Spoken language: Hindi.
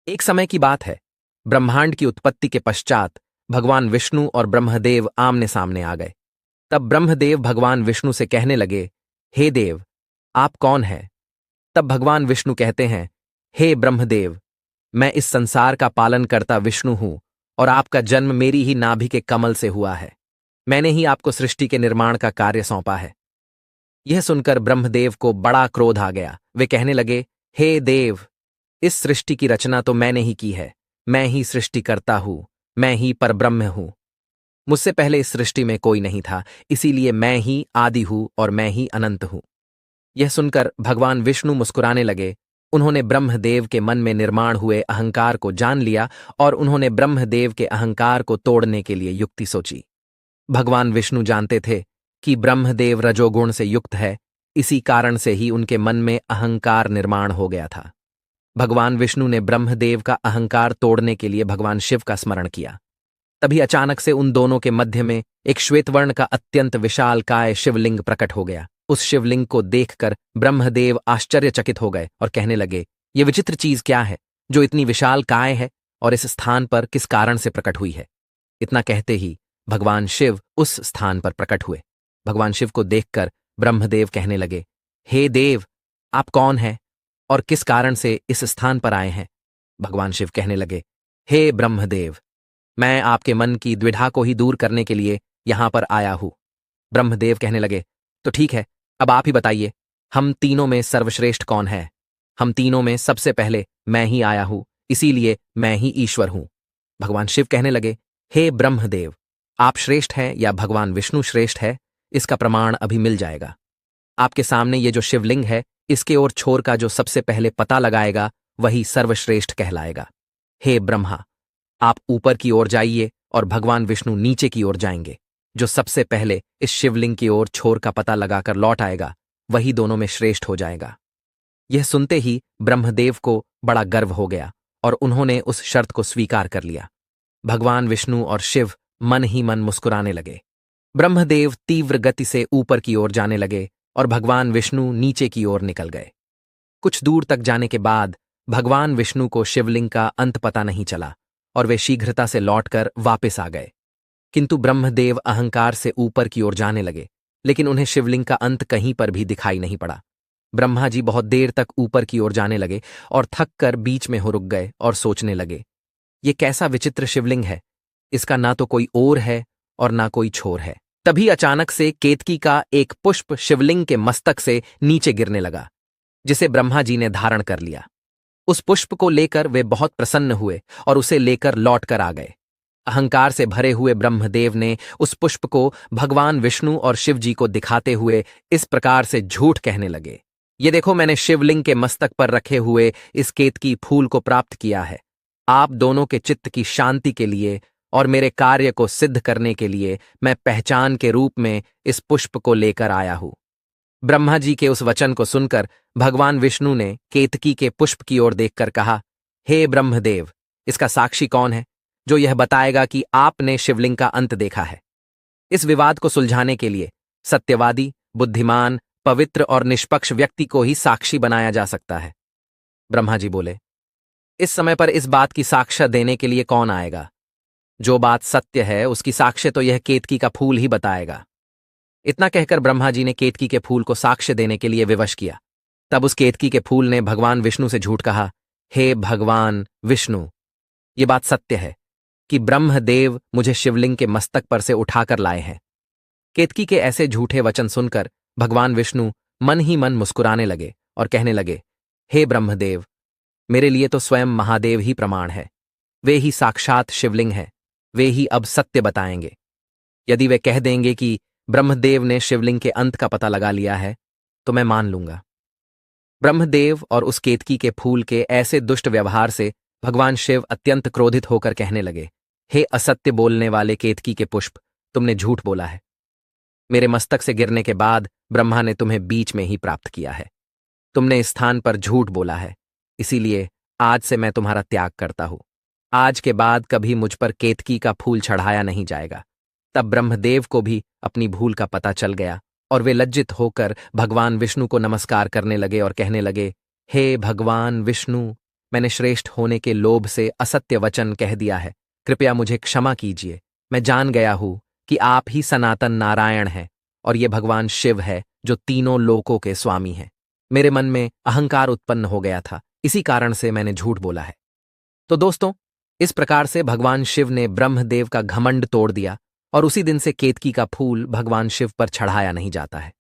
एक समय की बात है। ब्रह्मांड की उत्पत्ति के पश्चात भगवान विष्णु और ब्रह्मदेव आमने सामने आ गए। तब ब्रह्मदेव भगवान विष्णु से कहने लगे, हे देव, आप कौन हैं? तब भगवान विष्णु कहते हैं, हे ब्रह्मदेव, मैं इस संसार का पालन करता विष्णु हूं और आपका जन्म मेरी ही नाभि के कमल से हुआ है। मैंने ही आपको सृष्टि के निर्माण का कार्य सौंपा है। यह सुनकर ब्रह्मदेव को बड़ा क्रोध आ गया। वे कहने लगे, हे देव, इस सृष्टि की रचना तो मैंने ही की है। मैं ही सृष्टि करता हूं, मैं ही परब्रह्म हूं। मुझसे पहले इस सृष्टि में कोई नहीं था, इसीलिए मैं ही आदि हूं और मैं ही अनंत हूं। यह सुनकर भगवान विष्णु मुस्कुराने लगे। उन्होंने ब्रह्मदेव के मन में निर्माण हुए अहंकार को जान लिया और उन्होंने ब्रह्मदेव के अहंकार को तोड़ने के लिए युक्ति सोची। भगवान विष्णु जानते थे कि ब्रह्मदेव रजोगुण से युक्त है, इसी कारण से ही उनके मन में अहंकार निर्माण हो गया था। भगवान विष्णु ने ब्रह्मदेव का अहंकार तोड़ने के लिए भगवान शिव का स्मरण किया। तभी अचानक से उन दोनों के मध्य में एक श्वेतवर्ण का अत्यंत विशालकाय शिवलिंग प्रकट हो गया। उस शिवलिंग को देखकर ब्रह्मदेव आश्चर्यचकित हो गए और कहने लगे, ये विचित्र चीज क्या है जो इतनी विशालकाय है और इस स्थान पर किस कारण से प्रकट हुई है? इतना कहते ही भगवान शिव उस स्थान पर प्रकट हुए। भगवान शिव को देखकर ब्रह्मदेव कहने लगे, हे देव, आप कौन हैं और किस कारण से इस स्थान पर आए हैं? भगवान शिव कहने लगे, हे ब्रह्मदेव, मैं आपके मन की द्विधा को ही दूर करने के लिए यहां पर आया हूं। ब्रह्मदेव कहने लगे, तो ठीक है, अब आप ही बताइए, हम तीनों में सर्वश्रेष्ठ कौन है? हम तीनों में सबसे पहले मैं ही आया हूं, इसीलिए मैं ही ईश्वर हूं। भगवान शिव कहने लगे, हे ब्रह्मदेव, आप श्रेष्ठ हैं या भगवान विष्णु श्रेष्ठ है, इसका प्रमाण अभी मिल जाएगा। आपके सामने ये जो शिवलिंग है, इसके ओर छोर का जो सबसे पहले पता लगाएगा वही सर्वश्रेष्ठ कहलाएगा। हे ब्रह्मा, आप ऊपर की ओर जाइए और भगवान विष्णु नीचे की ओर जाएंगे। जो सबसे पहले इस शिवलिंग की ओर छोर का पता लगाकर लौट आएगा वही दोनों में श्रेष्ठ हो जाएगा। यह सुनते ही ब्रह्मदेव को बड़ा गर्व हो गया और उन्होंने उस शर्त को स्वीकार कर लिया। भगवान विष्णु और शिव मन ही मन मुस्कुराने लगे। ब्रह्मदेव तीव्र गति से ऊपर की ओर जाने लगे और भगवान विष्णु नीचे की ओर निकल गए। कुछ दूर तक जाने के बाद भगवान विष्णु को शिवलिंग का अंत पता नहीं चला और वे शीघ्रता से लौटकर वापस आ गए। किंतु ब्रह्मदेव अहंकार से ऊपर की ओर जाने लगे, लेकिन उन्हें शिवलिंग का अंत कहीं पर भी दिखाई नहीं पड़ा। ब्रह्मा जी बहुत देर तक ऊपर की ओर जाने लगे और थक कर बीच में हो रुक गए और सोचने लगे, ये कैसा विचित्र शिवलिंग है, इसका ना तो कोई ओर है और ना कोई छोर है। तभी अचानक से केतकी का एक पुष्प शिवलिंग के मस्तक से नीचे गिरने लगा, जिसे ब्रह्मा जी ने धारण कर लिया। उस पुष्प को लेकर वे बहुत प्रसन्न हुए और उसे लेकर लौट कर आ गए। अहंकार से भरे हुए ब्रह्मदेव ने उस पुष्प को भगवान विष्णु और शिव जी को दिखाते हुए इस प्रकार से झूठ कहने लगे, ये देखो, मैंने शिवलिंग के मस्तक पर रखे हुए इस केतकी फूल को प्राप्त किया है। आप दोनों के चित्त की शांति के लिए और मेरे कार्य को सिद्ध करने के लिए मैं पहचान के रूप में इस पुष्प को लेकर आया हूं। ब्रह्मा जी के उस वचन को सुनकर भगवान विष्णु ने केतकी के पुष्प की ओर देखकर कहा, हे ब्रह्मदेव, इसका साक्षी कौन है जो यह बताएगा कि आपने शिवलिंग का अंत देखा है? इस विवाद को सुलझाने के लिए सत्यवादी, बुद्धिमान, पवित्र और निष्पक्ष व्यक्ति को ही साक्षी बनाया जा सकता है। ब्रह्मा जी बोले, इस समय पर इस बात की साक्ष्य देने के लिए कौन आएगा? जो बात सत्य है उसकी साक्ष्य तो यह केतकी का फूल ही बताएगा। इतना कहकर ब्रह्मा जी ने केतकी के फूल को साक्ष्य देने के लिए विवश किया। तब उस केतकी के फूल ने भगवान विष्णु से झूठ कहा, हे भगवान विष्णु, ये बात सत्य है कि ब्रह्मदेव मुझे शिवलिंग के मस्तक पर से उठाकर लाए हैं। केतकी के ऐसे झूठे वचन सुनकर भगवान विष्णु मन ही मन मुस्कुराने लगे और कहने लगे, हे ब्रह्मदेव, मेरे लिए तो स्वयं महादेव ही प्रमाण है। वे ही साक्षात शिवलिंग हैं, वे ही अब सत्य बताएंगे। यदि वे कह देंगे कि ब्रह्मदेव ने शिवलिंग के अंत का पता लगा लिया है तो मैं मान लूंगा। ब्रह्मदेव और उस केतकी के फूल के ऐसे दुष्ट व्यवहार से भगवान शिव अत्यंत क्रोधित होकर कहने लगे, हे असत्य बोलने वाले केतकी के पुष्प, तुमने झूठ बोला है। मेरे मस्तक से गिरने के बाद ब्रह्मा ने तुम्हें बीच में ही प्राप्त किया है। तुमने इस स्थान पर झूठ बोला है, इसीलिए आज से मैं तुम्हारा त्याग करता हूं। आज के बाद कभी मुझ पर केतकी का फूल चढ़ाया नहीं जाएगा। तब ब्रह्मदेव को भी अपनी भूल का पता चल गया और वे लज्जित होकर भगवान विष्णु को नमस्कार करने लगे और कहने लगे, हे भगवान विष्णु, मैंने श्रेष्ठ होने के लोभ से असत्य वचन कह दिया है। कृपया मुझे क्षमा कीजिए। मैं जान गया हूं कि आप ही सनातन नारायण हैं और ये भगवान शिव है जो तीनों लोकों के स्वामी हैं। मेरे मन में अहंकार उत्पन्न हो गया था, इसी कारण से मैंने झूठ बोला है। तो दोस्तों, इस प्रकार से भगवान शिव ने ब्रह्मदेव का घमंड तोड़ दिया और उसी दिन से केतकी का फूल भगवान शिव पर चढ़ाया नहीं जाता है।